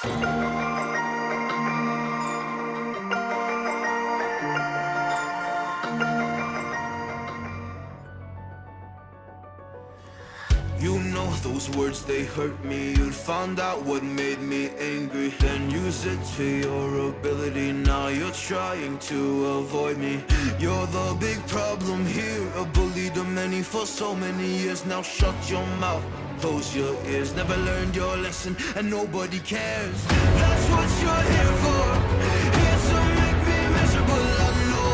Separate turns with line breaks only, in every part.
You know those words, they hurt me. You'd found out what made me angry, then use it to your ability. Now you're trying to avoid me. You're the big problem here, a bully to many for so many years. Now shut your mouth, close your ears. Never learned your lesson and nobody cares. That's what you're here for, here to make me miserable. I know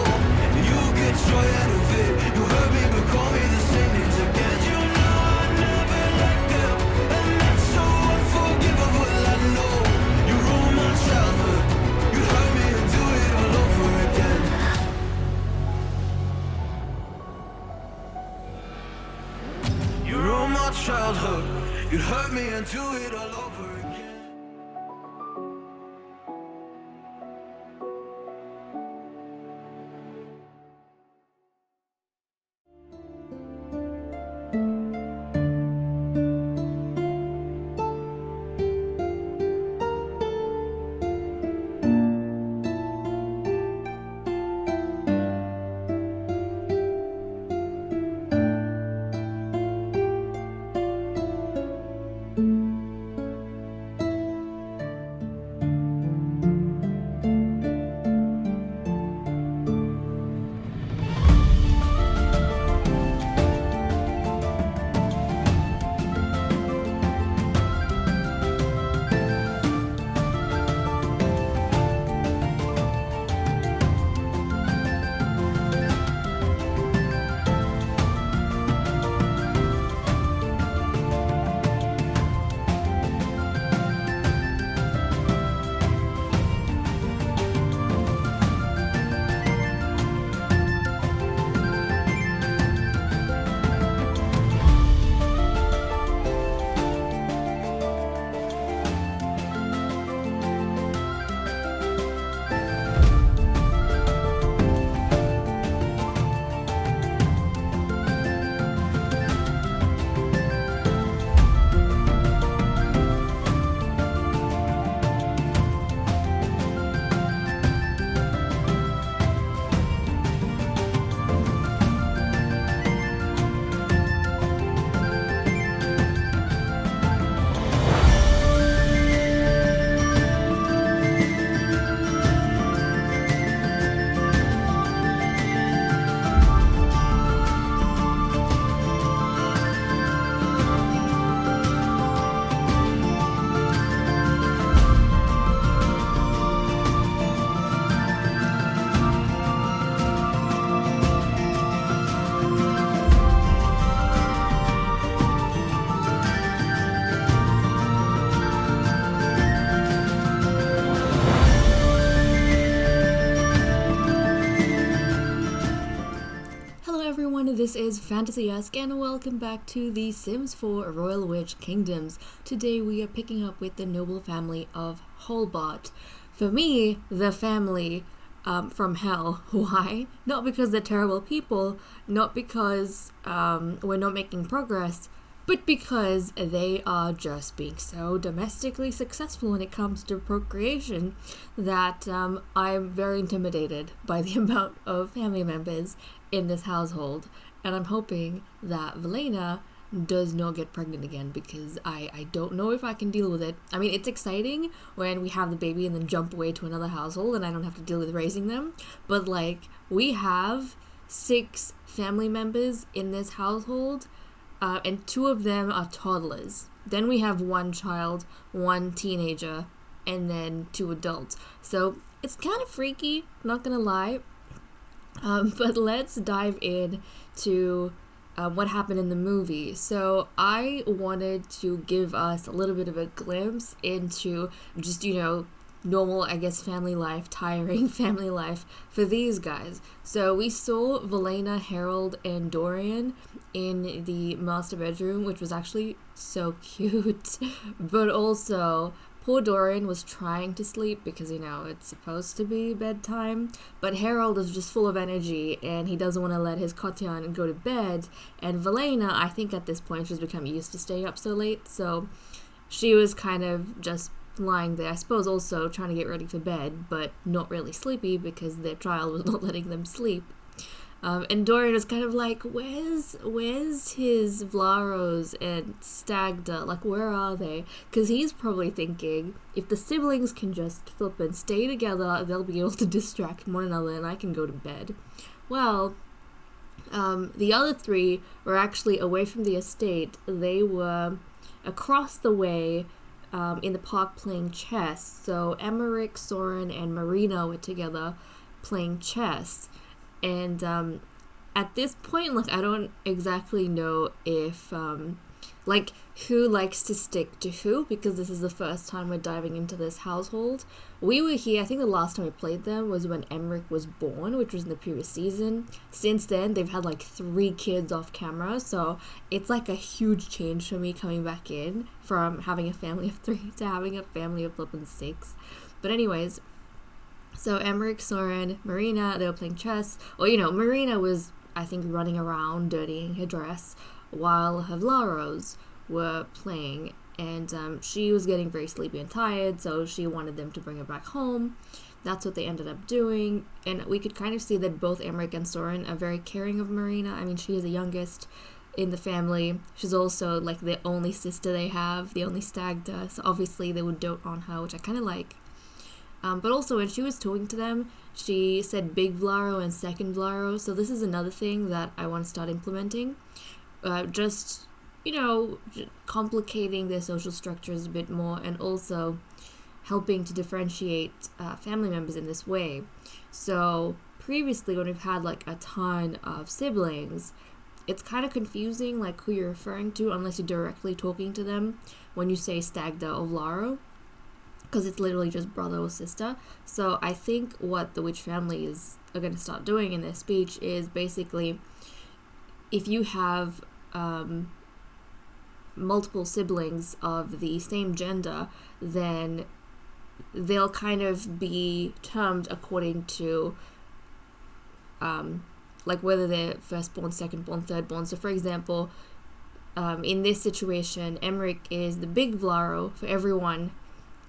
you get joy out of it. You hurt me but call me the same names again. You know I never liked them, and that's so unforgivable. I know you ruined my childhood. You hurt me and do it all over again. You ruined my childhood. You hurt me and do it all over again.
This is Fantasy-esque and welcome back to The Sims 4 Royal Witch Kingdoms. Today we are picking up with the noble family of Holbart. For me, the family from hell. Why? Not because they're terrible people, not because we're not making progress, but because they are just being so domestically successful when it comes to procreation that I'm very intimidated by the amount of family members in this household. And I'm hoping that Velena does not get pregnant again, because I don't know if I can deal with it. I mean, it's exciting when we have the baby and then jump away to another household and I don't have to deal with raising them. But like, we have 6 family members in this household, and 2 of them are toddlers. Then we have 1 child, 1 teenager, and then 2 adults. So it's kind of freaky, not gonna lie. But let's dive in to what happened in the movie. So I wanted to give us a little bit of a glimpse into just, normal, I guess, family life, tiring family life for these guys. So we saw Velena, Harold, and Dorian in the master bedroom, which was actually so cute. But also, poor Dorian was trying to sleep because, it's supposed to be bedtime. But Harold is just full of energy and he doesn't want to let his Kotian go to bed. And Velena, I think at this point, she's become used to staying up so late. So she was kind of just lying there, I suppose also trying to get ready for bed, but not really sleepy because their child was not letting them sleep. And Dorian is kind of like, where's his Vlaros and Stagda? Like, where are they? Because he's probably thinking, if the siblings can just flip and stay together, they'll be able to distract one another and I can go to bed. Well, the other three were actually away from the estate. They were across the way in the park playing chess. So Emmerich, Soren, and Marina were together playing chess. And at this point, like, I don't exactly know if, like, who likes to stick to who, because this is the first time we're diving into this household. We were here, I think the last time we played them was when Emmerich was born, which was in the previous season. Since then, they've had, like, 3 kids off camera, so it's, like, a huge change for me coming back in from having a family of 3 to having a family of 6. But anyways, so Emmerich, Soren, Marina, they were playing chess. Or, Marina was, I think, running around dirtying her dress while her Vlaros were playing. And she was getting very sleepy and tired, so she wanted them to bring her back home. That's what they ended up doing. And we could kind of see that both Emmerich and Soren are very caring of Marina. I mean, she is the youngest in the family. She's also, like, the only sister they have, the only Stagda. So obviously they would dote on her, which I kind of like. But also when she was talking to them, she said big Vlaro and second Vlaro. So this is another thing that I want to start implementing. Just, complicating their social structures a bit more and also helping to differentiate family members in this way. So previously when we've had like a ton of siblings, it's kind of confusing like who you're referring to unless you're directly talking to them when you say Stagda or Vlaro, because it's literally just brother or sister. So I think what the witch families are going to start doing in their speech is basically, if you have multiple siblings of the same gender, then they'll kind of be termed according to like whether they're firstborn, secondborn, thirdborn. So for example, in this situation, Emmerich is the big Vlaro for everyone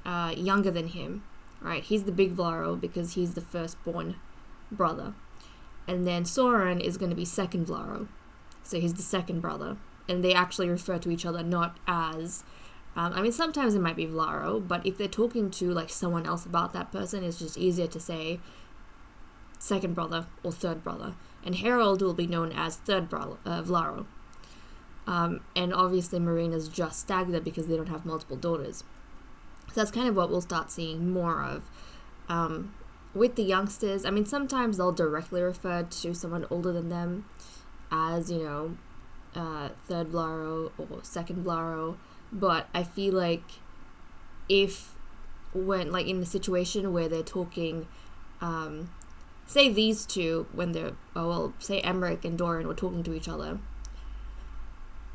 younger than him, right? He's the big Vlaro because he's the firstborn brother. And then Soren is going to be second Vlaro, so he's the second brother. And they actually refer to each other not as, I mean, sometimes it might be Vlaro, but if they're talking to like someone else about that person, it's just easier to say second brother or third brother. And Harold will be known as third brother, Vlaro. And obviously Marina's just Stagda because they don't have multiple daughters. So that's kind of what we'll start seeing more of. With the youngsters, I mean, sometimes they'll directly refer to someone older than them as, third Vlaro or second Vlaro. But I feel like when like in a situation where they're talking, say these two, when they're, say Emmerich and Dorian were talking to each other.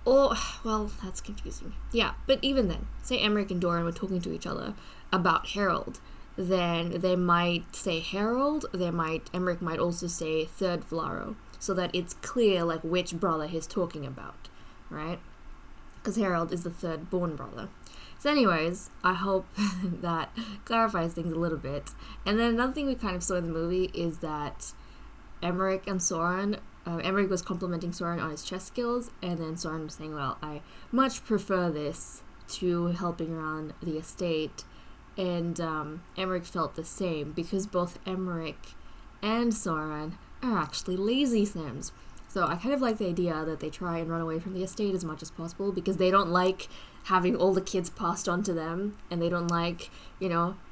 Or, well, that's confusing. Yeah, but even then, say Emmerich and Dorian were talking to each other about Harold, then they might say Harold, Emmerich might also say third Vlaro, so that it's clear, like, which brother he's talking about, right? Because Harold is the third born brother. So anyways, I hope that clarifies things a little bit. And then another thing we kind of saw in the movie is that Emmerich and Soren, Emmerich was complimenting Soren on his chess skills, and then Soren was saying, well, I much prefer this to helping around the estate. And Emmerich felt the same, because both Emmerich and Soren are actually lazy Sims. So I kind of like the idea that they try and run away from the estate as much as possible, because they don't like having all the kids passed on to them, and they don't like,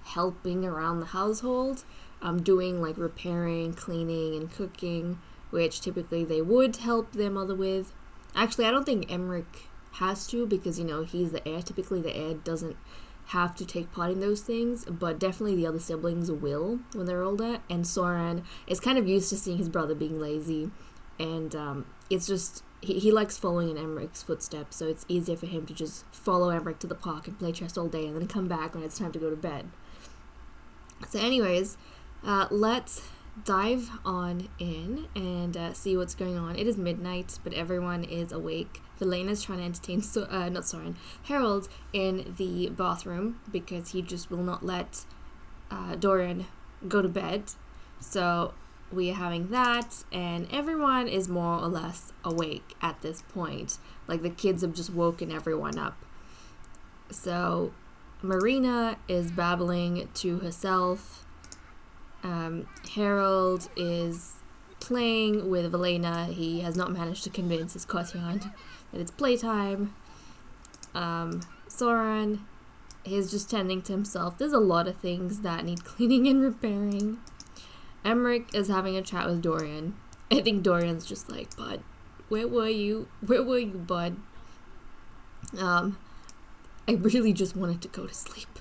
helping around the household, doing like repairing, cleaning, and cooking, which typically they would help their mother with. Actually, I don't think Emmerich has to, because, he's the heir. Typically, the heir doesn't have to take part in those things, but definitely the other siblings will when they're older. And Soren is kind of used to seeing his brother being lazy, and it's just, he likes following in Emmerich's footsteps, so it's easier for him to just follow Emmerich to the park and play chess all day and then come back when it's time to go to bed. So anyways, let's dive on in and see what's going on. It is midnight, but everyone is awake. Velena's trying to entertain Harold in the bathroom because he just will not let Dorian go to bed. So we are having that, and everyone is more or less awake at this point. Like, the kids have just woken everyone up. So Marina is babbling to herself. Harold is playing with Velena. He has not managed to convince his Kotian that it's playtime. Soren is just tending to himself. There's a lot of things that need cleaning and repairing. Emmerich is having a chat with Dorian. I think Dorian's just like, Bud, where were you? Where were you, Bud? I really just wanted to go to sleep.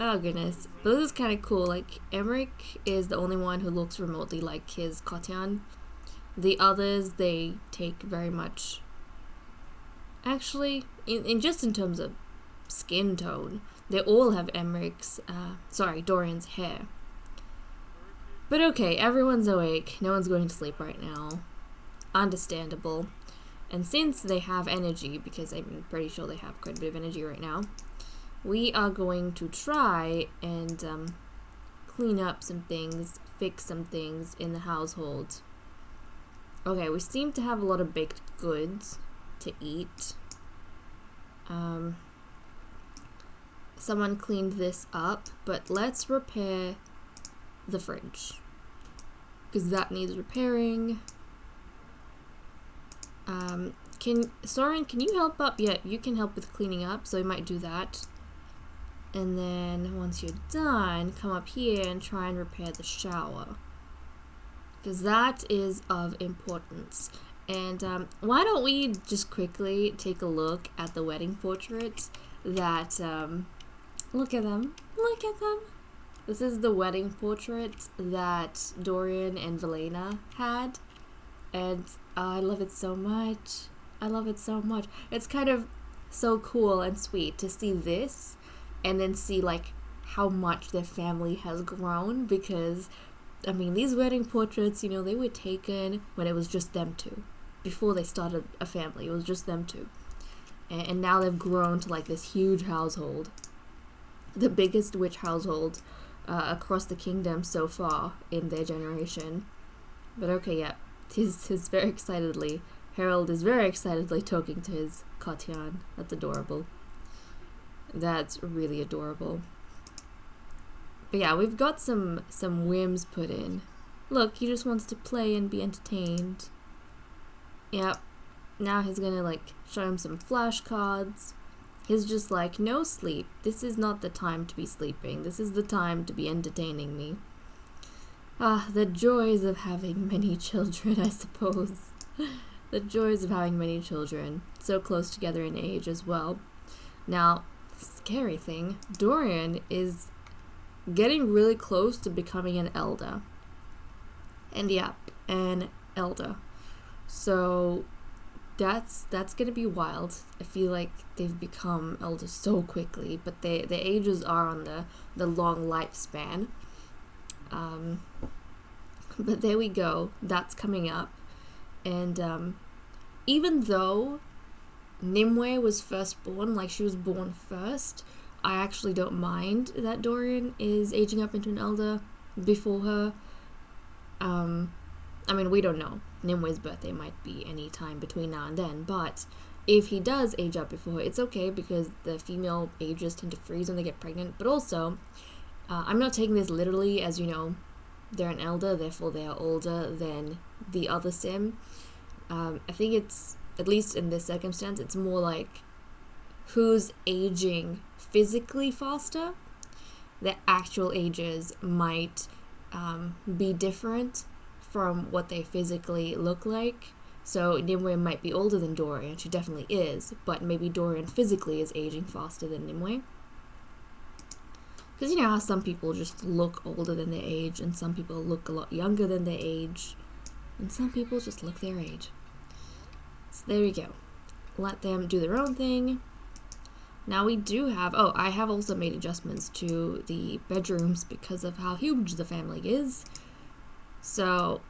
Oh, goodness. But this is kind of cool. Like, Emmerich is the only one who looks remotely like his Kotian. The others, they take very much... Actually, in just in terms of skin tone, they all have Dorian's hair. But okay, everyone's awake. No one's going to sleep right now. Understandable. And since they have energy, because I'm pretty sure they have quite a bit of energy right now, we are going to try and clean up some things, fix some things in the household. Okay, we seem to have a lot of baked goods to eat. Someone cleaned this up, but let's repair the fridge, because that needs repairing. Soren, can you help up? Yeah, you can help with cleaning up, so we might do that. And then once you're done, come up here and try and repair the shower, because that is of importance. And why don't we just quickly take a look at the wedding portrait that, look at them. This is the wedding portrait that Dorian and Velena had, and I love it so much. It's kind of so cool and sweet to see this and then see like how much their family has grown, because I mean, these wedding portraits, you know, they were taken when it was just them two. Before they started a family, it was just them two. And now they've grown to like this huge household. The biggest witch household across the kingdom so far in their generation. But okay, yeah. He's very excitedly, Harold is very excitedly talking to his Kotian. That's adorable. That's really adorable. But yeah, we've got some whims put in. Look, he just wants to play and be entertained. Yep. Now he's gonna like show him some flashcards. He's just like, no sleep. This is not the time to be sleeping. This is the time to be entertaining me. Ah, the joys of having many children, I suppose. The joys of having many children. So close together in age as well. Now, scary thing, Dorian is getting really close to becoming an elder. And yep, an elder. So that's gonna be wild. I feel like they've become elders so quickly, but their ages are on the long lifespan. But there we go. That's coming up. And even though Nimue was first born, like she was born first, I actually don't mind that Dorian is aging up into an elder before her. I mean, we don't know. Nimue's birthday might be any time between now and then, but if he does age up before her, it's okay, because the female ages tend to freeze when they get pregnant. But also, I'm not taking this literally as, you know, they're an elder, therefore they are older than the other sim. I think it's, at least in this circumstance, it's more like who's aging physically faster. Their actual ages might be different from what they physically look like. So Nimue might be older than Dorian, she definitely is, but maybe Dorian physically is aging faster than Nimue. Because you know how some people just look older than their age, and some people look a lot younger than their age, and some people just look their age. So there we go. Let them do their own thing. Now we do have, I have also made adjustments to the bedrooms because of how huge the family is. So,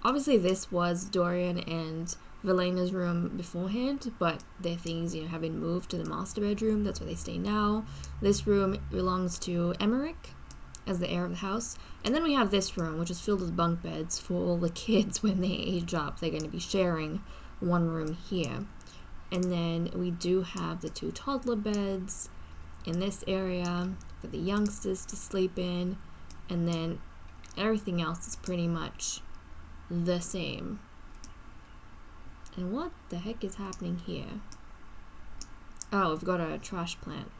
obviously this was Dorian and Velena's room beforehand, but their things, you know, have been moved to the master bedroom. That's where they stay now. This room belongs to Emmerich as the heir of the house. And then we have this room, which is filled with bunk beds for all the kids when they age up. They're going to be sharing one room here. And then we do have the 2 toddler beds in this area for the youngsters to sleep in. And then everything else is pretty much the same. And what the heck is happening here? Oh, we've got a trash plant.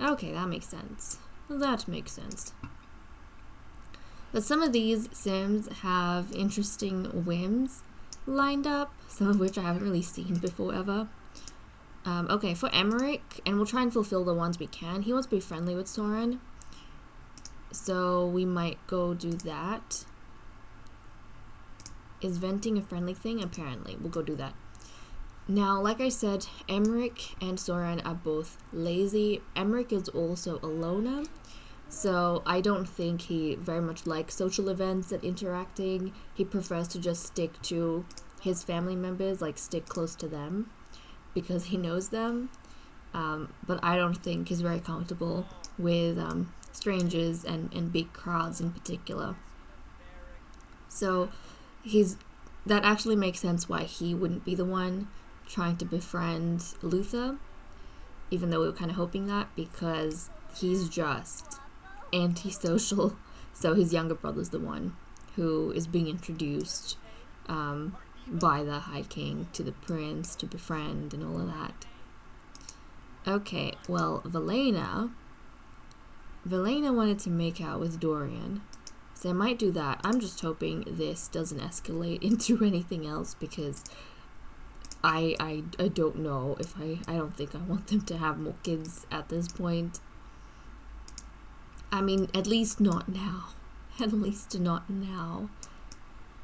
Okay, that makes sense. That makes sense. But some of these Sims have interesting whims lined up, some of which I haven't really seen before ever. Okay, for Emmerich, and we'll try and fulfill the ones we can. He wants to be friendly with Soren, so we might go do that. Is venting a friendly thing? Apparently. We'll go do that. Now, like I said, Emmerich and Soren are both lazy. Emmerich is also a loner, so I don't think he very much likes social events and interacting. He prefers to just stick to his family members, like stick close to them, because he knows them. But I don't think he's very comfortable with strangers and big crowds in particular. So that actually makes sense why he wouldn't be the one trying to befriend Luther, even though we were kind of hoping that, because he's just antisocial. So his younger brother's the one who is being introduced by the High King to the prince to befriend and all of that. Okay, well, Velena wanted to make out with Dorian, so I might do that. I'm just hoping this doesn't escalate into anything else, because I don't know if I don't think I want them to have more kids at this point. I mean, at least not now. At least not now.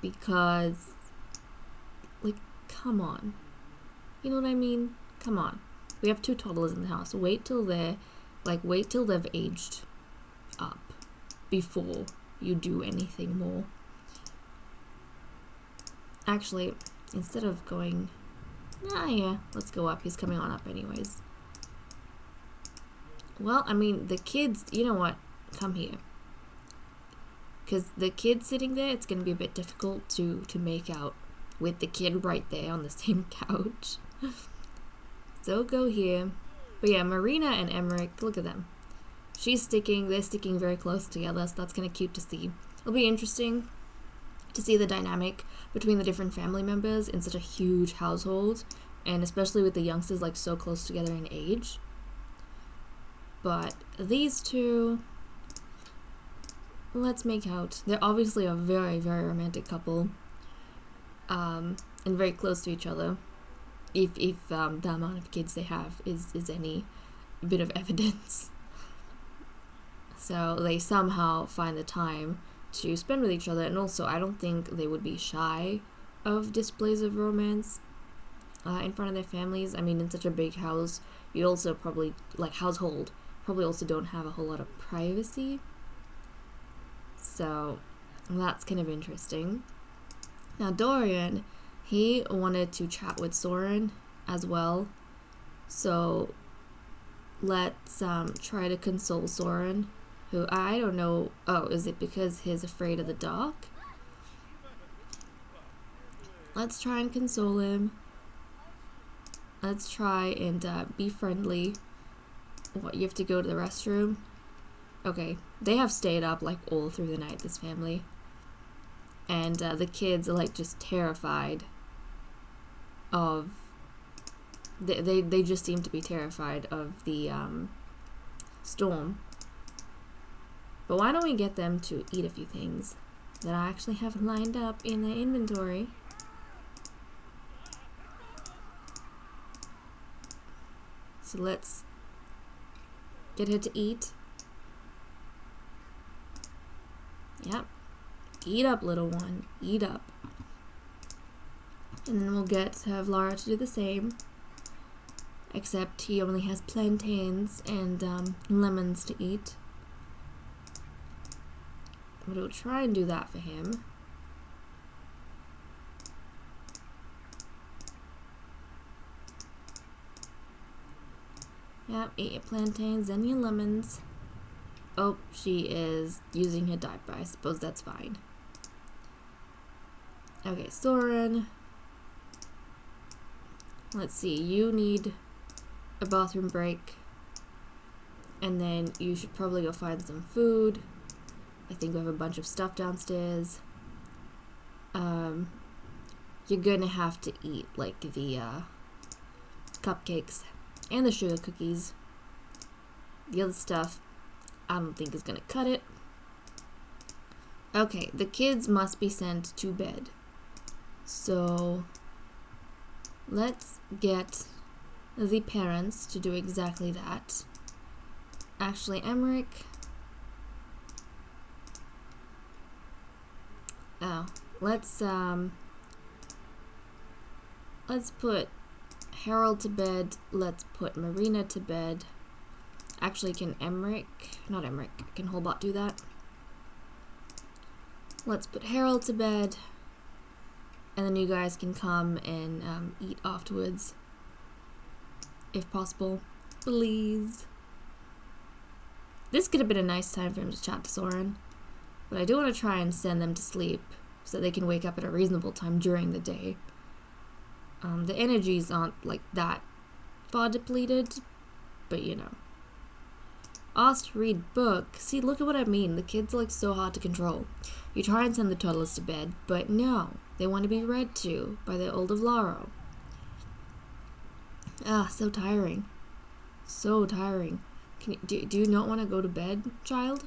Because, like, come on. You know what I mean? Come on. We have 2 toddlers in the house. Wait till they've aged up before you do anything more. Actually, instead of going... yeah, let's go up. He's coming on up anyways. Well, I mean, the kids... You know what? Come here. Because the kid sitting there, it's going to be a bit difficult to make out with the kid right there on the same couch. So go here. But yeah, Marina and Emmerich, look at them. They're sticking very close together, so that's kind of cute to see. It'll be interesting to see the dynamic between the different family members in such a huge household, and especially with the youngsters like so close together in age. But these 2, let's make out. They're obviously a very, very romantic couple, and very close to each other, if the amount of kids they have is any bit of evidence. So they somehow find the time to spend with each other, and also I don't think they would be shy of displays of romance in front of their families. I mean, in such a big house, you also probably, like, household, probably also don't have a whole lot of privacy. So that's kind of interesting. Now Dorian, he wanted to chat with Soren as well, so let's try to console Soren, who I don't know. Oh, is it because he's afraid of the dark? Let's try and console him. Let's try and be friendly. What, you have to go to the restroom? Okay, they have stayed up like all through the night, this family. And the kids are like just terrified of... They just seem to be terrified of the storm. But why don't we get them to eat a few things that I actually have lined up in the inventory? So let's get her to eat. Yep. Eat up, little one. Eat up. And then we'll have Lara to do the same. Except he only has plantains and lemons to eat. I'm gonna try and do that for him. Yep, eat your plantains and your lemons. Oh, she is using her diaper. I suppose that's fine. Okay, Soren. Let's see, you need a bathroom break. And then you should probably go find some food. I think we have a bunch of stuff downstairs. You're gonna have to eat like the cupcakes and the sugar cookies. The other stuff I don't think is gonna cut it. Okay, the kids must be sent to bed. So let's get the parents to do exactly that. Actually, Emmerich. Oh, let's put Harold to bed. Let's put Marina to bed. Actually, can can Holbart do that? Let's put Harold to bed. And then you guys can come and eat afterwards. If possible. Please. This could have been a nice time for him to chat to Soren. But I do want to try and send them to sleep so they can wake up at a reasonable time during the day. The energies aren't like that far depleted, but you know. Asked to read book. See, look at what I mean. The kids are like so hard to control. You try and send the toddlers to bed, but no. They want to be read to by their older Vlaro. Ah, so tiring. So tiring. Do you not want to go to bed, child?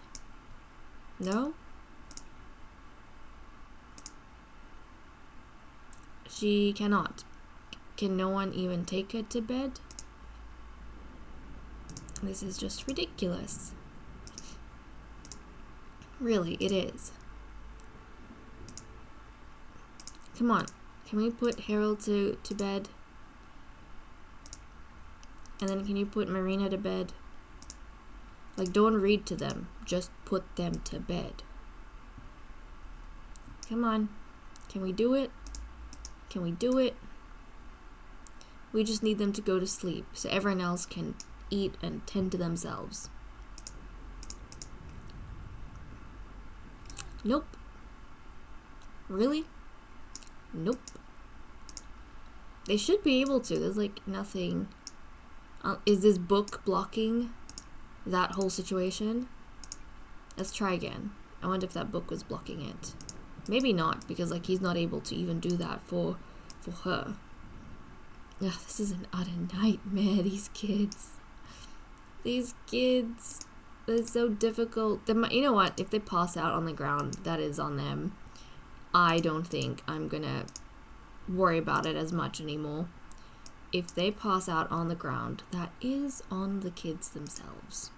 No? She cannot. Can no one even take her to bed? This is just ridiculous. Really, it is. Come on. Can we put Harold to bed? And then can you put Marina to bed? Like, don't read to them. Just put them to bed. Come on. Can we do it? Can we do it? We just need them to go to sleep so everyone else can eat and tend to themselves. Nope. Really? Nope. They should be able to. There's like nothing. Is this book blocking that whole situation? Let's try again. I wonder if that book was blocking it. Maybe not, because like he's not able to even do that for her. Ugh, this is an utter nightmare, these kids. These kids, they're so difficult. You know what? If they pass out on the ground, that is on them. I don't think I'm gonna worry about it as much anymore. If they pass out on the ground, that is on the kids themselves.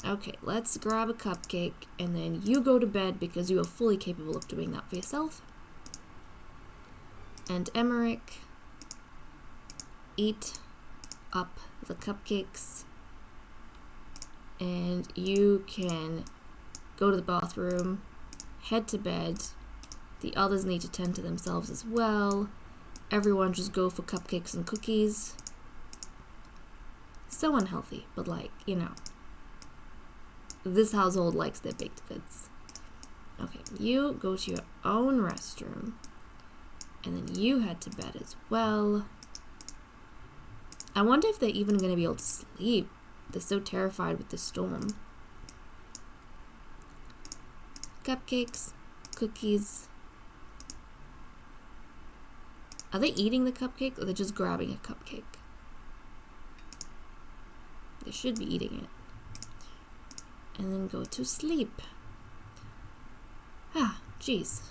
Okay, let's grab a cupcake, and then you go to bed because you are fully capable of doing that for yourself. And Emmerich, eat up the cupcakes. And you can go to the bathroom, head to bed. The others need to tend to themselves as well. Everyone just go for cupcakes and cookies. So unhealthy, but like, you know. This household likes their baked goods. Okay, you go to your own restroom. And then you head to bed as well. I wonder if they're even going to be able to sleep. They're so terrified with the storm. Cupcakes, cookies. Are they eating the cupcake or they're just grabbing a cupcake? They should be eating it. And then go to sleep. Ah, jeez.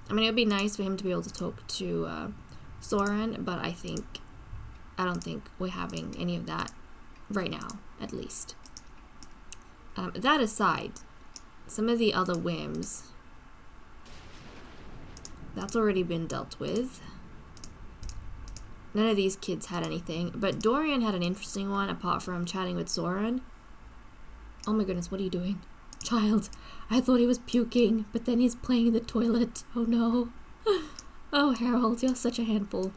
I mean, it would be nice for him to be able to talk to Soren, but I don't think we're having any of that right now, at least. That aside, some of the other whims, that's already been dealt with. None of these kids had anything, but Dorian had an interesting one apart from chatting with Soren. Oh my goodness, what are you doing? Child, I thought he was puking, but then he's playing in the toilet. Oh no. Oh, Harold, you're such a handful.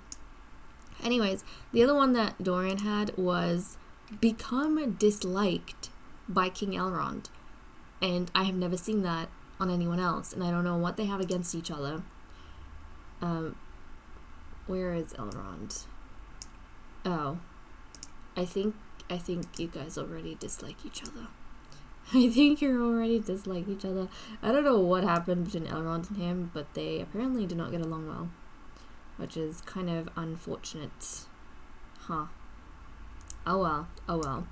Anyways, the other one that Dorian had was become disliked by King Elrond. And I have never seen that on anyone else, and I don't know what they have against each other. Where is Elrond? Oh. I think you guys already dislike each other. I think you're already dislike each other. I don't know what happened between Elrond and him, but they apparently do not get along well, which is kind of unfortunate. Huh. Oh well. Oh well.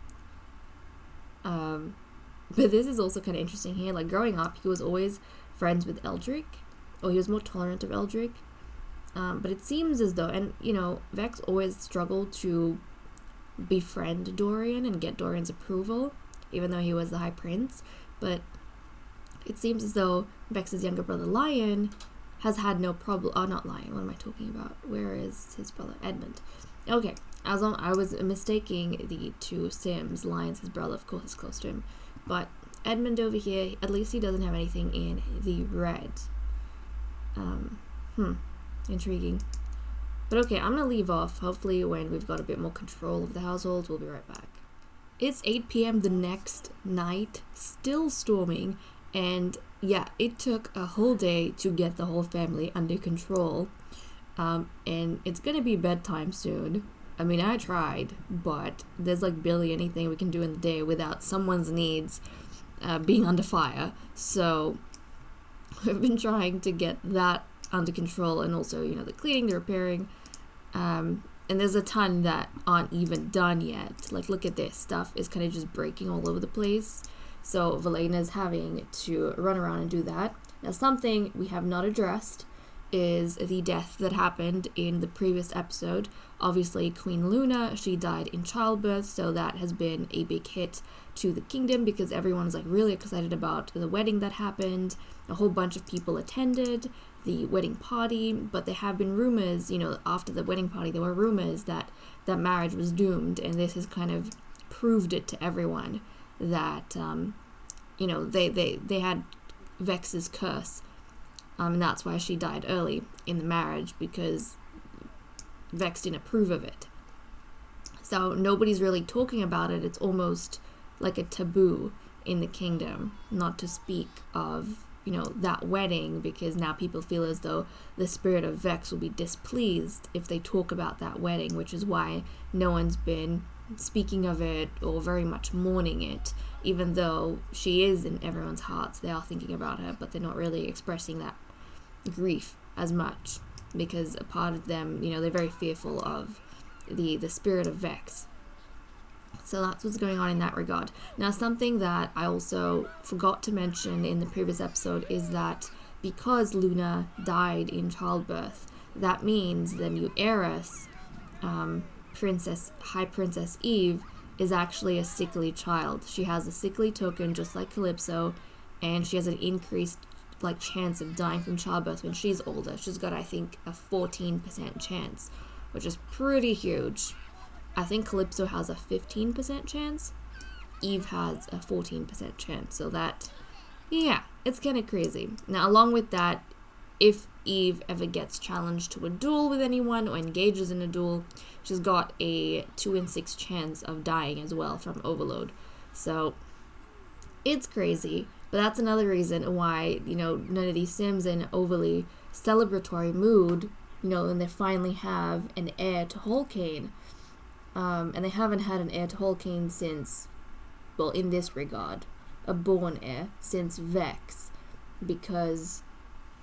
But this is also kind of interesting here. Like, growing up, he was always friends with Eldrick, or he was more tolerant of Eldrick. But it seems as though, and you know, Vex always struggled to befriend Dorian and get Dorian's approval, even though he was the High Prince. But it seems as though Vex's younger brother Lion has had no problem. Oh, not Lion. What am I talking about? Where is his brother? Edmund. Okay, I was mistaking the two Sims. Lion's his brother, of course, is close to him. But Edmund over here, at least he doesn't have anything in the red. Intriguing. But okay, I'm gonna leave off. Hopefully when we've got a bit more control of the household, we'll be right back. It's 8 p.m. the next night, still storming, and yeah, it took a whole day to get the whole family under control. And it's gonna be bedtime soon. I mean, I tried, but there's like barely anything we can do in the day without someone's needs being under fire. So we've been trying to get that under control, and also, you know, the cleaning, the repairing. And there's a ton that aren't even done yet. Like, look at this. Stuff is kind of just breaking all over the place. So Velena's having to run around and do that. Now, something we have not addressed is the death that happened in the previous episode. Obviously, Queen Luna, she died in childbirth, so that has been a big hit to the kingdom because everyone is like really excited about the wedding that happened. A whole bunch of people attended the wedding party, but there have been rumors, you know, after the wedding party, there were rumors that that marriage was doomed, and this has kind of proved it to everyone that, you know, they had Vex's curse. And that's why she died early in the marriage, because Vex didn't approve of it. So nobody's really talking about it. It's almost like a taboo in the kingdom not to speak of, you know, that wedding, because now people feel as though the spirit of Vex will be displeased if they talk about that wedding, which is why no one's been speaking of it or very much mourning it, even though she is in everyone's hearts. They are thinking about her, but they're not really expressing that grief as much, because a part of them, you know, they're very fearful of the spirit of Vex. So that's what's going on in that regard. Now, something that I also forgot to mention in the previous episode is that because Luna died in childbirth, that means the new heiress, High Princess Eve, is actually a sickly child. She has a sickly token just like Calypso, and she has an increased chance of dying from childbirth when she's older. She's got, I think, a 14% chance, which is pretty huge. I think Calypso has a 15% chance. Eve has a 14% chance. So that, yeah, it's kind of crazy. Now, along with that, if Eve ever gets challenged to a duel with anyone or engages in a duel, she's got a 2 in 6 chance of dying as well from overload. So it's crazy. But that's another reason why, you know, none of these Sims are in an overly celebratory mood, you know, when they finally have an heir to Holcane. And they haven't had an heir to Holcane since, well, in this regard, a born heir, since Vex, because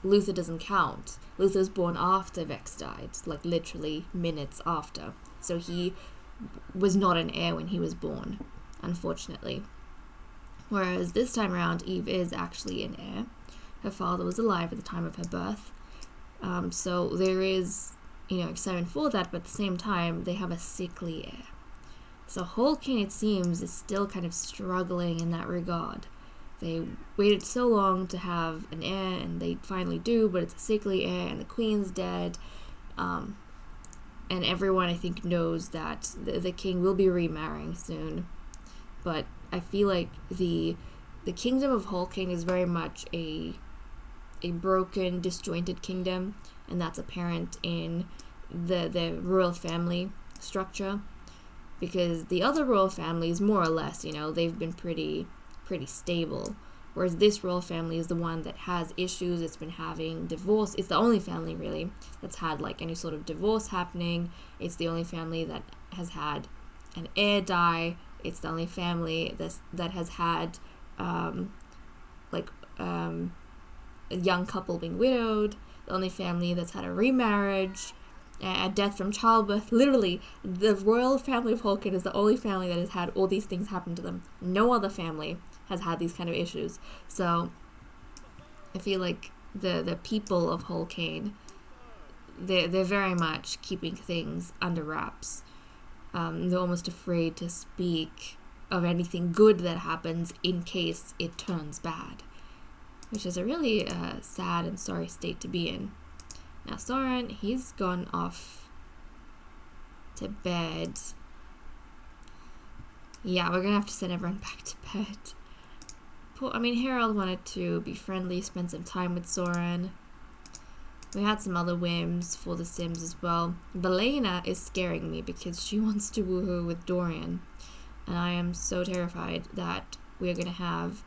Luther doesn't count. Luther's born after Vex died, like literally minutes after. So he was not an heir when he was born, unfortunately. Whereas this time around, Eve is actually an heir. Her father was alive at the time of her birth. So there is, you know, excitement for that, but at the same time, they have a sickly heir. So Holcane, it seems, is still kind of struggling in that regard. They waited so long to have an heir, and they finally do, but it's a sickly heir, and the queen's dead. And everyone, I think, knows that the king will be remarrying soon. But I feel like the the kingdom of Holcane is very much a broken, disjointed kingdom, and that's apparent in the royal family structure, because the other royal families, more or less, you know, they've been pretty stable, whereas this royal family is the one that has issues. It's been having divorce. It's the only family really that's had like any sort of divorce happening. It's the only family that has had an heir die. It's the only family that has had a young couple being widowed. The only family that's had a remarriage, a death from childbirth. Literally, the royal family of Holcane is the only family that has had all these things happen to them. No other family has had these kind of issues. So I feel like the people of Holcane, they're very much keeping things under wraps. They're almost afraid to speak of anything good that happens in case it turns bad, which is a really sad and sorry state to be in. Now Soren, he's gone off to bed. Yeah, we're gonna have to send everyone back to bed. Harold wanted to be friendly, spend some time with Soren. We had some other whims for the Sims as well. Valena is scaring me because she wants to woohoo with Dorian. And I am so terrified that we're going to have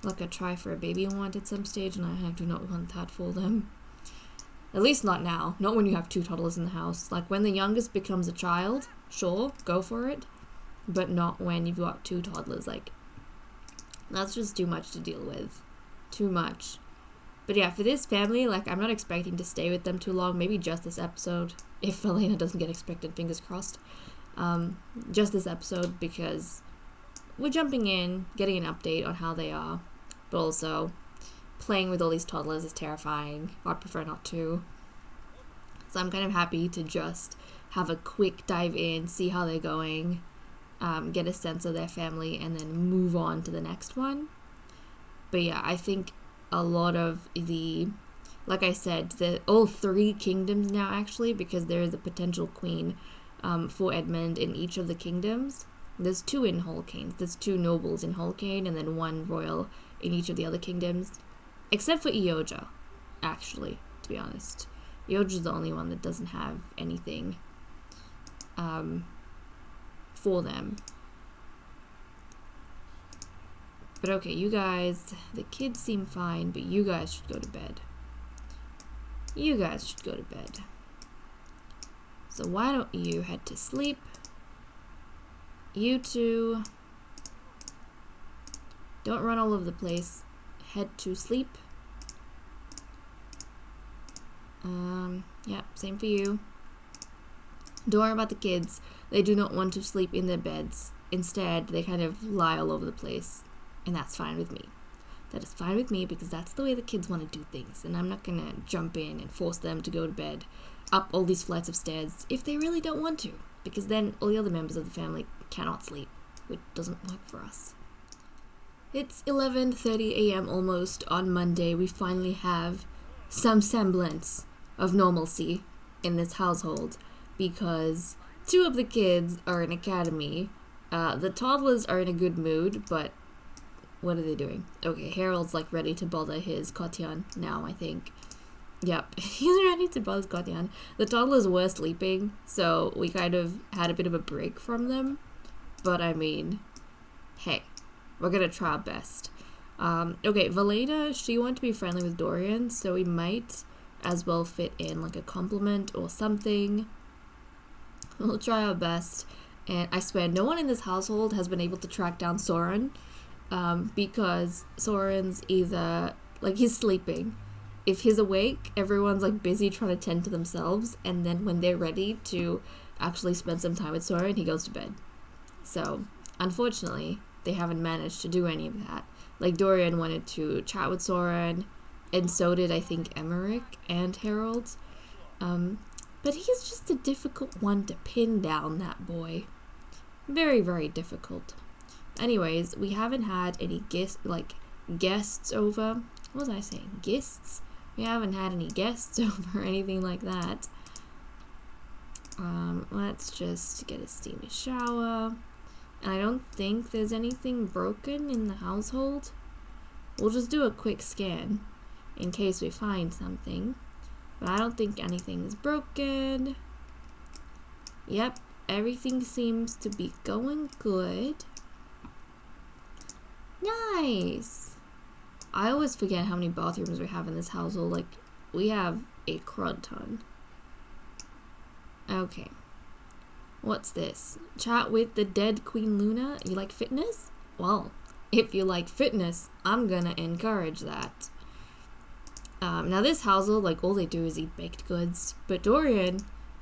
like a try for a baby want at some stage, and I do not want that for them. At least not now. Not when you have 2 toddlers in the house. Like when the youngest becomes a child, sure, go for it. But not when you've got 2 toddlers. Like, that's just too much to deal with. Too much. But yeah, for this family, like, I'm not expecting to stay with them too long. Maybe just this episode. If Elena doesn't get expected, fingers crossed. Just this episode, because we're jumping in, getting an update on how they are. But also, playing with all these toddlers is terrifying. I'd prefer not to. So I'm kind of happy to just have a quick dive in, see how they're going, get a sense of their family, and then move on to the next one. But yeah, I think a lot of the, like I said, all 3 kingdoms now actually, because there is a potential queen for Edmund in each of the kingdoms. There's 2 in Holcane. There's 2 nobles in Holcane, and then 1 royal in each of the other kingdoms. Except for Ioja, actually, to be honest. Ioja's the only one that doesn't have anything for them. But okay, you guys, the kids seem fine, but you guys should go to bed. You guys should go to bed. So why don't you head to sleep? You 2, don't run all over the place. Head to sleep. Yeah, same for you. Don't worry about the kids. They do not want to sleep in their beds. Instead, they kind of lie all over the place. And that's fine with me. That is fine with me because that's the way the kids want to do things. And I'm not going to jump in and force them to go to bed up all these flights of stairs if they really don't want to. Because then all the other members of the family cannot sleep, which doesn't work for us. It's 11:30 a.m. almost on Monday. We finally have some semblance of normalcy in this household because 2 of the kids are in academy. The toddlers are in a good mood, but what are they doing? Okay, Harold's like ready to bother his Kotian now, I think. Yep, he's ready to bother Kotian. The toddlers were sleeping, so we kind of had a bit of a break from them. But I mean, hey, we're gonna try our best. Okay, Valena, she wanted to be friendly with Dorian, so we might as well fit in like a compliment or something. We'll try our best. And I swear, no one in this household has been able to track down Soren. Because Soren's either, like, he's sleeping. If he's awake, everyone's, like, busy trying to tend to themselves, and then when they're ready to actually spend some time with Soren, he goes to bed. So, unfortunately, they haven't managed to do any of that. Like, Dorian wanted to chat with Soren, and so did, I think, Emmerich and Harold. But he's just a difficult one to pin down, that boy. Very, very difficult. Anyways, we haven't had any guests over. What was I saying? Guests? We haven't had any guests over or anything like that. Let's just get a steamy shower. And I don't think there's anything broken in the household. We'll just do a quick scan in case we find something. But I don't think anything is broken. Yep, everything seems to be going good. Nice! I always forget how many bathrooms we have in this household. Like, we have a crud ton. Okay. What's this? Chat with the dead Queen Luna? You like fitness? Well, if you like fitness, I'm gonna encourage that. Now this household, like, all they do is eat baked goods. But Dorian,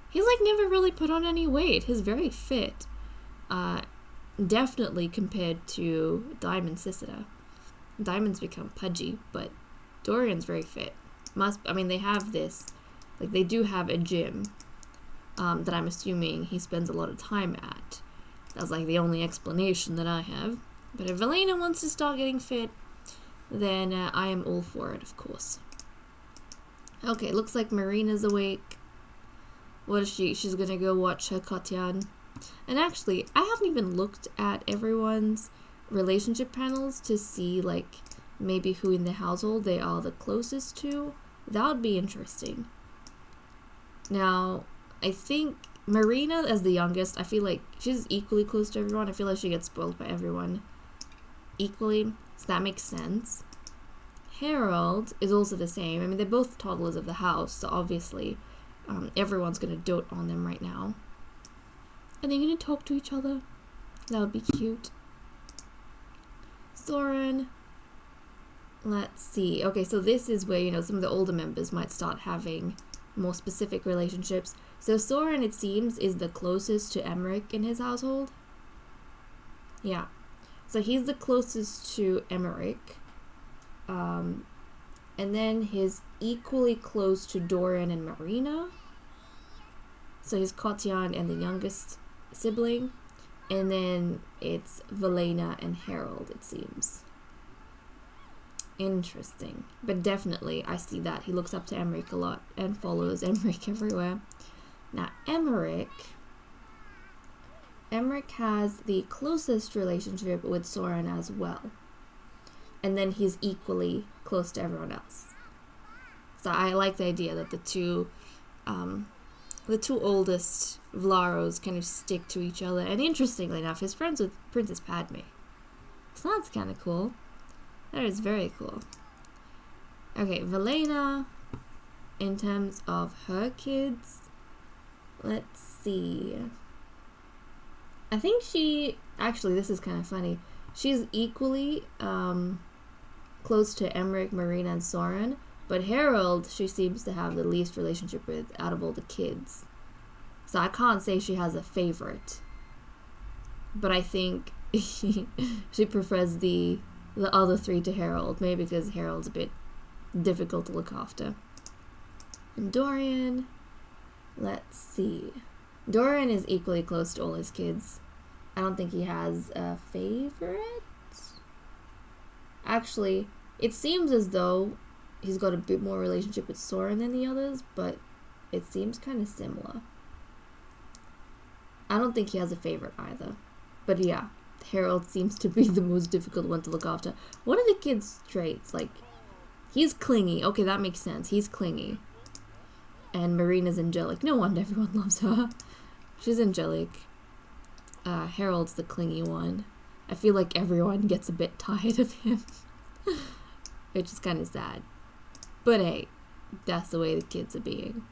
he's like never really put on any weight. He's very fit. Definitely compared to Diamond Ciccar. Diamond's become pudgy, but Dorian's very fit. I mean, they have this, like, they do have a gym that I'm assuming he spends a lot of time at. That's like the only explanation that I have. But if Valena wants to start getting fit, then I am all for it, of course. Okay, looks like Marina's awake. What is she? She's gonna go watch her Kotyan. And actually, I haven't even looked at everyone's relationship panels to see, like, maybe who in the household they are the closest to. That would be interesting. Now, I think Marina, as the youngest, I feel like she's equally close to everyone. I feel like she gets spoiled by everyone equally, so that makes sense. Harold is also the same. I mean, they're both toddlers of the house, so obviously everyone's going to dote on them right now. Are they going to talk to each other? That would be cute. Soren. Let's see. Okay, so this is where, you know, some of the older members might start having more specific relationships. So Soren, it seems, is the closest to Emmerich in his household. Yeah. So he's the closest to Emmerich. And then he's equally close to Dorian and Marina. So he's Kotyan and the youngest sibling. And then it's Valena and Harold, it seems. Interesting. But definitely, I see that. He looks up to Emmerich a lot and follows Emmerich everywhere. Now, Emmerich has the closest relationship with Soren as well. And then he's equally close to everyone else. So I like the idea that the two oldest Vlaros kind of stick to each other. And interestingly enough, he's friends with Princess Padme. So that's kind of cool. That is very cool. Okay, Valena, in terms of her kids, let's see. I think actually, this is kind of funny. She's equally close to Emmerich, Marina, and Soren, but Harold, she seems to have the least relationship with out of all the kids. So I can't say she has a favorite. But I think she prefers the other three to Harold, maybe because Harold's a bit difficult to look after. And Dorian, let's see. Dorian is equally close to all his kids. I don't think he has a favorite. Actually, it seems as though he's got a bit more relationship with Soren than the others, but it seems kind of similar. I don't think he has a favorite either. But yeah, Harold seems to be the most difficult one to look after. What are the kids' traits? Like, he's clingy. Okay, that makes sense. He's clingy. And Marina's angelic. No wonder everyone loves her. She's angelic. Harold's the clingy one. I feel like everyone gets a bit tired of him. Which is kind of sad. But hey, that's the way the kids are being.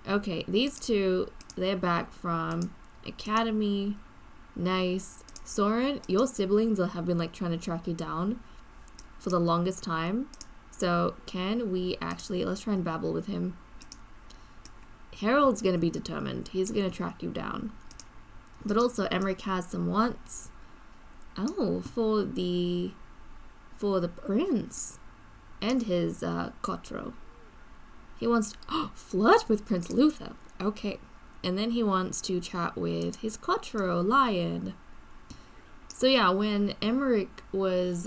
Okay, these two, they're back from academy. Nice. Soren, your siblings have been like trying to track you down for the longest time. So can we actually, let's try and babble with him. Harold's going to be determined. He's going to track you down. But also Emmerich has some wants. Oh, for the prince and his Cotro. He wants to flirt with Prince Luther. Okay. And then he wants to chat with his Cotro, Lion. So yeah, when Emmerich was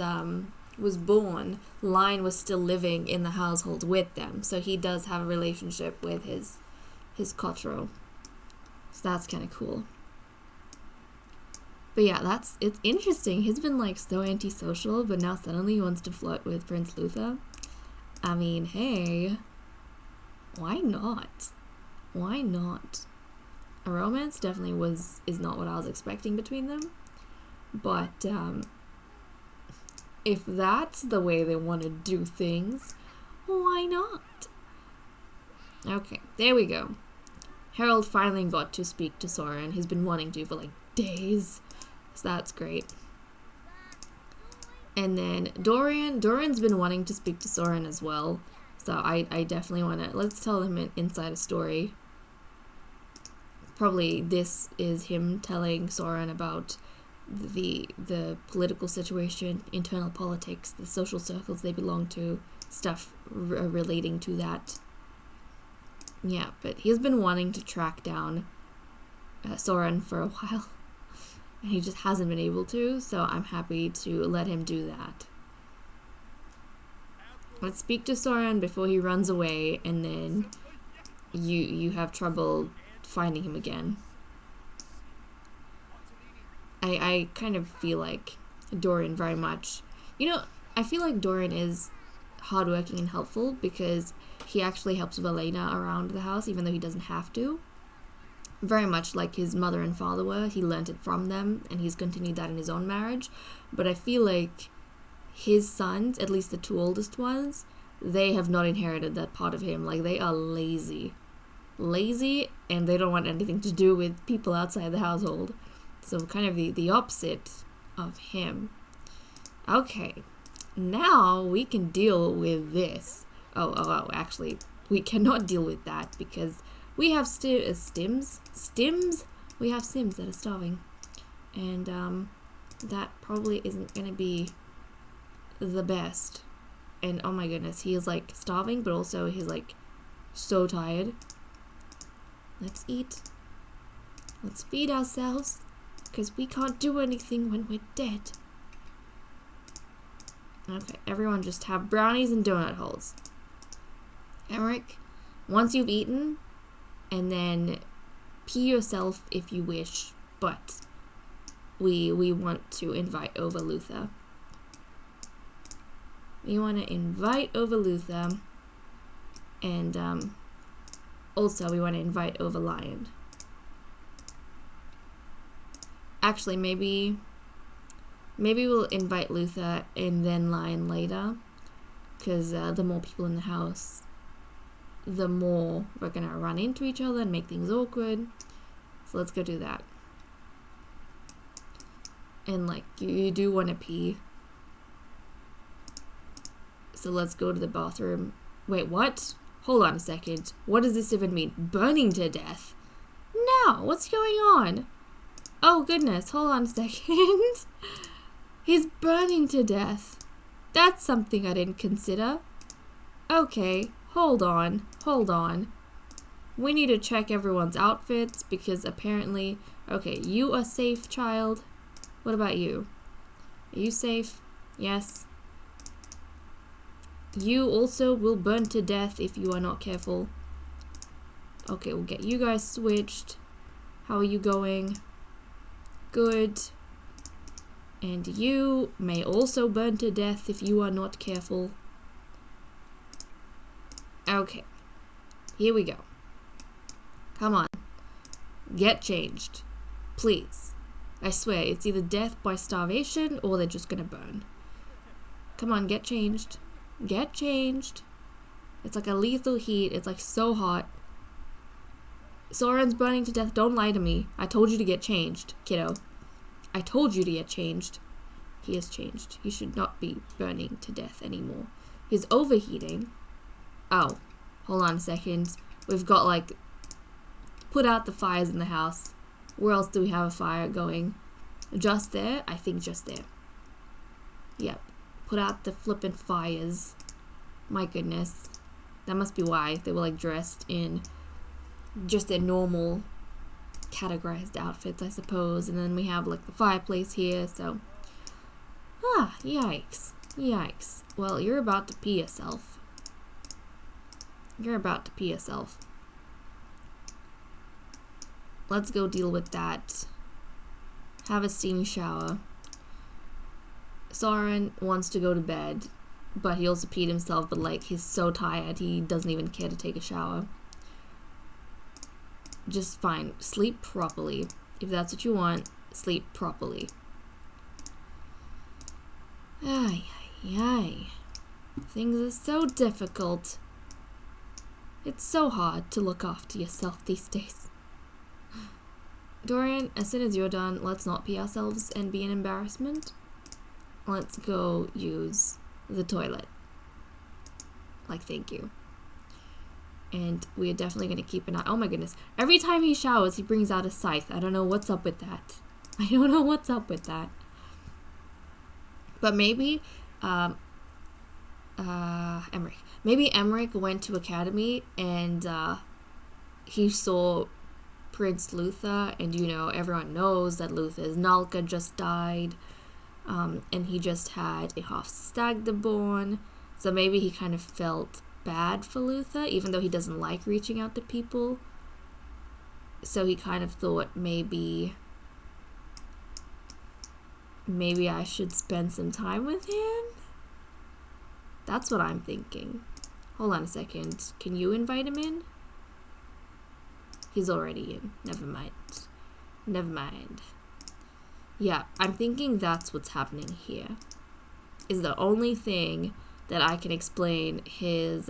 born, Lion was still living in the household with them. So he does have a relationship with his Cotro. So that's kind of cool. But yeah, it's interesting. He's been like so antisocial, but now suddenly he wants to flirt with Prince Luther. I mean, hey, why not? Why not? A romance definitely is not what I was expecting between them. But if that's the way they want to do things, why not? Okay, there we go. Harold finally got to speak to Soren. He's been wanting to for like days. So that's great. And then Dorian's been wanting to speak to Soren as well. So I definitely want to, let's tell him an insider story. Probably this is him telling Soren about the political situation, internal politics, the social circles they belong to, stuff relating to that. Yeah, but he's been wanting to track down Soren for a while, and he just hasn't been able to, so I'm happy to let him do that. Let's speak to Soren before he runs away, and then you have trouble finding him again. I kind of feel like Dorian very much, I feel like Dorian is hardworking and helpful because he actually helps with Elena around the house even though he doesn't have to. Very much like his mother and father were. He learnt it from them and he's continued that in his own marriage. But I feel like his sons, at least the two oldest ones, they have not inherited that part of him. Like, they are lazy, and they don't want anything to do with people outside the household. So kind of the opposite of him. Okay, now we can deal with this. Oh, actually, we cannot deal with that because we have stims? We have Sims that are starving. And that probably isn't going to be the best. And oh my goodness, he is like starving, but also he's like so tired. Let's eat. Let's feed ourselves. Because we can't do anything when we're dead. Okay, everyone just have brownies and donut holes. Emmerich, once you've eaten, and then pee yourself if you wish, but we want to invite over Luther. We want to invite over Luther, and also we want to invite over Lion. Actually, maybe we'll invite Luther and then Lion later, because the more people in the house, the more we're going to run into each other and make things awkward. So let's go do that. And like, you do want to pee. So let's go to the bathroom. Wait, what? Hold on a second. What does this even mean? Burning to death? No, what's going on? Oh goodness, hold on a second. He's burning to death. That's something I didn't consider. Okay, hold on. We need to check everyone's outfits because apparently... Okay, you are safe, child. What about you? Are you safe? Yes. You also will burn to death if you are not careful. Okay, we'll get you guys switched. How are you going? Good. And you may also burn to death if you are not careful. Okay. Here we go. Come on. Get changed. Please. I swear, it's either death by starvation or they're just gonna burn. Come on, get changed. Get changed. It's like a lethal heat. It's like so hot. Soren's burning to death. Don't lie to me. I told you to get changed, kiddo. I told you to get changed. He has changed. He should not be burning to death anymore. He's overheating. Oh, hold on a second. We've got like... Put out the fires in the house. Where else do we have a fire going? Just there? I think just there. Yep. Put out the flippin' fires. My goodness. That must be why they were like dressed in just their normal categorized outfits, I suppose. And then we have like the fireplace here, so... Ah, yikes. Yikes. Well, you're about to pee yourself. You're about to pee yourself. Let's go deal with that. Have a steamy shower. Soren wants to go to bed, but he also peed himself, but like he's so tired he doesn't even care to take a shower. Just fine. Sleep properly. If that's what you want, sleep properly. Ay, ay, ay. Things are so difficult. It's so hard to look after yourself these days. Dorian, as soon as you're done, let's not pee ourselves and be an embarrassment. Let's go use the toilet. Like, thank you. And we are definitely going to keep an eye. Oh my goodness. Every time he showers, he brings out a scythe. I don't know what's up with that. I don't know what's up with that. But maybe, Emmerich. Maybe Emmerich went to Academy and he saw Prince Luther, and you know, everyone knows that Luther's Nalka just died, and he just had a half stag born, so maybe he kind of felt bad for Luther, even though he doesn't like reaching out to people, so he kind of thought maybe I should spend some time with him. That's what I'm thinking. Hold on a second, can you invite him in? He's already in. Never mind. Never mind. Yeah, I'm thinking that's what's happening here. Is the only thing that I can explain his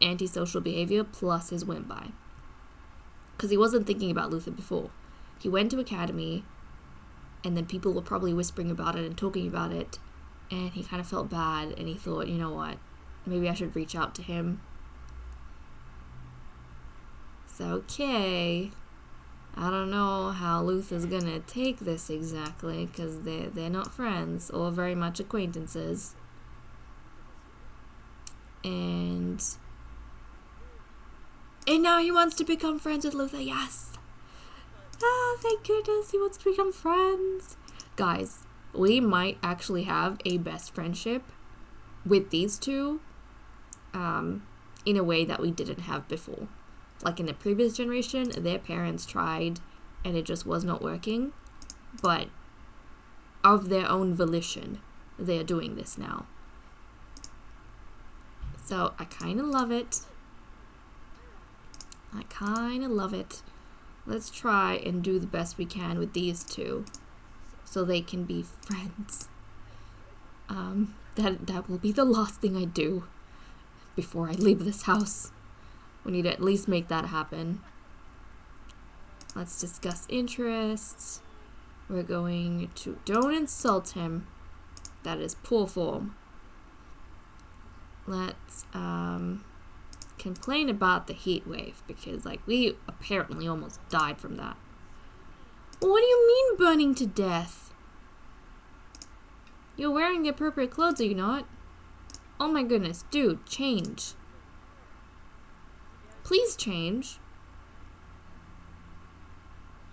antisocial behavior plus his went by. Because he wasn't thinking about Luther before. He went to Academy, and then people were probably whispering about it and talking about it, and he kind of felt bad, and he thought, you know what, maybe I should reach out to him. Okay, I don't know how Luther's gonna take this exactly, because they're not friends or very much acquaintances. And now he wants to become friends with Luther. Yes. Ah, thank goodness he wants to become friends. Guys, we might actually have a best friendship with these two in a way that we didn't have before. Like in the previous generation, their parents tried and it just was not working. But of their own volition, they are doing this now. So I kind of love it. I kind of love it. Let's try and do the best we can with these two so they can be friends. That will be the last thing I do before I leave this house. We need to at least make that happen. Let's discuss interests. We're going to... Don't insult him. That is poor form. Let's complain about the heat wave, because like we apparently almost died from that. What do you mean burning to death? You're wearing the appropriate clothes, are you not? Oh my goodness, dude, change. Please change.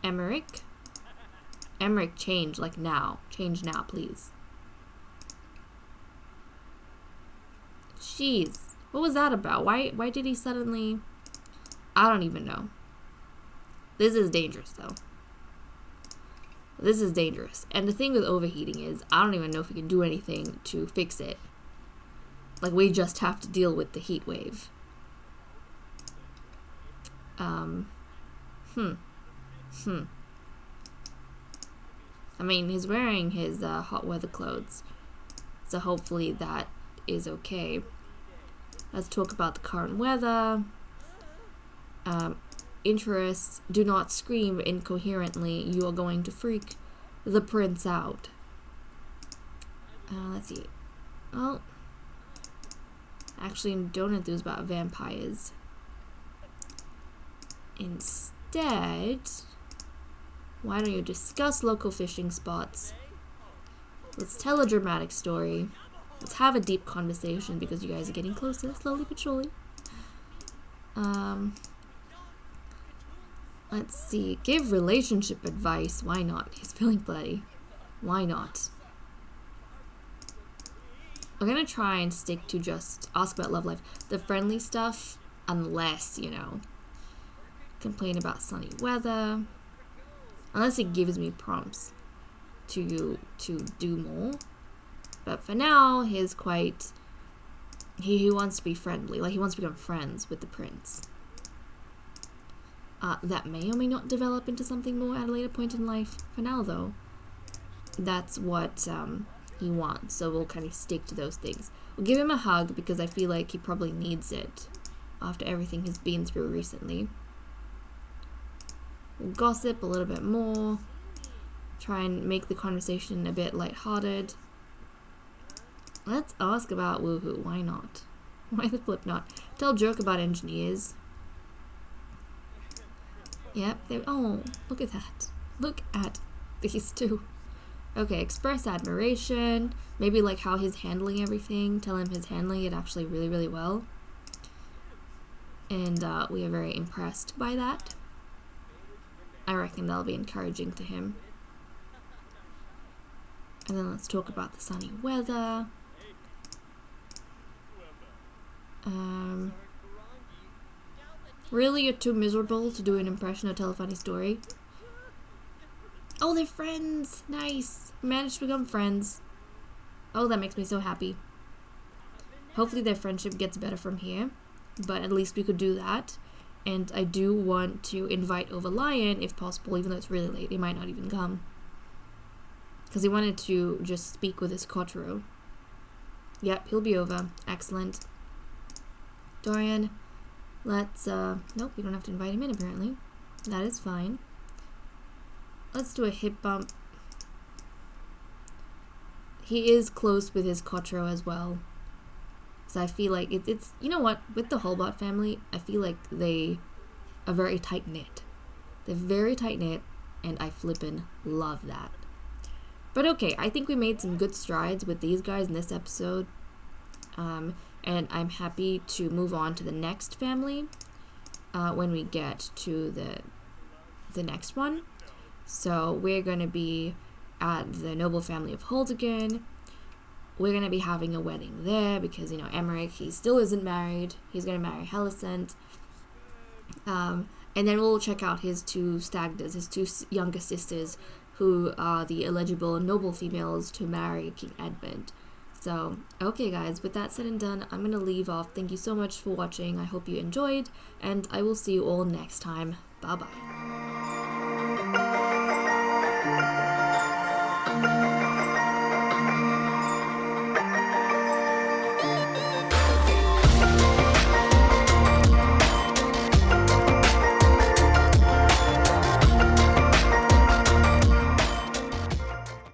Emmerich? Emmerich, change, like now. Change now, please. Jeez. What was that about? Why did he suddenly... I don't even know. This is dangerous, though. This is dangerous. And the thing with overheating is, I don't even know if we can do anything to fix it. Like, we just have to deal with the heat wave. I mean, he's wearing his hot weather clothes, so hopefully that is okay. Let's talk about the current weather. Interests. Do not scream incoherently. You are going to freak the prince out. Let's see. Oh. Actually, don't enthuse about vampires. Instead, why don't you discuss local fishing spots? Let's tell a dramatic story. Let's have a deep conversation because you guys are getting closer, slowly but surely. Let's see. Give relationship advice. Why not? He's feeling bloody. Why not? I'm gonna try and stick to just ask about love life. The friendly stuff, unless, you know, complain about sunny weather. Unless he gives me prompts to do more. But for now, he's quite... He wants to be friendly. Like, he wants to become friends with the prince. That may or may not develop into something more at a later point in life. For now, though, that's what he wants. So we'll kind of stick to those things. We'll give him a hug because I feel like he probably needs it after everything he's been through recently. We'll gossip a little bit more. Try and make the conversation a bit lighthearted. Let's ask about woohoo. Why not? Why the flip not? Tell a joke about engineers. Yep. Oh, look at that. Look at these two. Okay, express admiration. Maybe like how he's handling everything. Tell him he's handling it actually really, really well. And we are very impressed by that. I reckon that'll be encouraging to him. And then let's talk about the sunny weather. Really, you're too miserable to do an impression or tell a funny story? Oh, they're friends! Nice! Managed to become friends. Oh, that makes me so happy. Hopefully their friendship gets better from here. But at least we could do that. And I do want to invite over Lion, if possible, even though it's really late. He might not even come. Because he wanted to just speak with his Kotaro. Yep, he'll be over. Excellent. Dorian, let's, nope, we don't have to invite him in, apparently. That is fine. Let's do a hip bump. He is close with his Kotaro as well. So I feel like it's, you know what, with the Holbart family, I feel like they are very tight-knit. They're very tight-knit, and I flippin' love that. But okay, I think we made some good strides with these guys in this episode. And I'm happy to move on to the next family when we get to the next one. So we're going to be at the noble family of Holcane. We're going to be having a wedding there because, you know, Emmerich, he still isn't married. He's going to marry Helicent. And then we'll check out his two stagdas, his two younger sisters, who are the eligible noble females to marry King Edmund. So, okay guys, with that said and done, I'm going to leave off. Thank you so much for watching. I hope you enjoyed, and I will see you all next time. Bye-bye.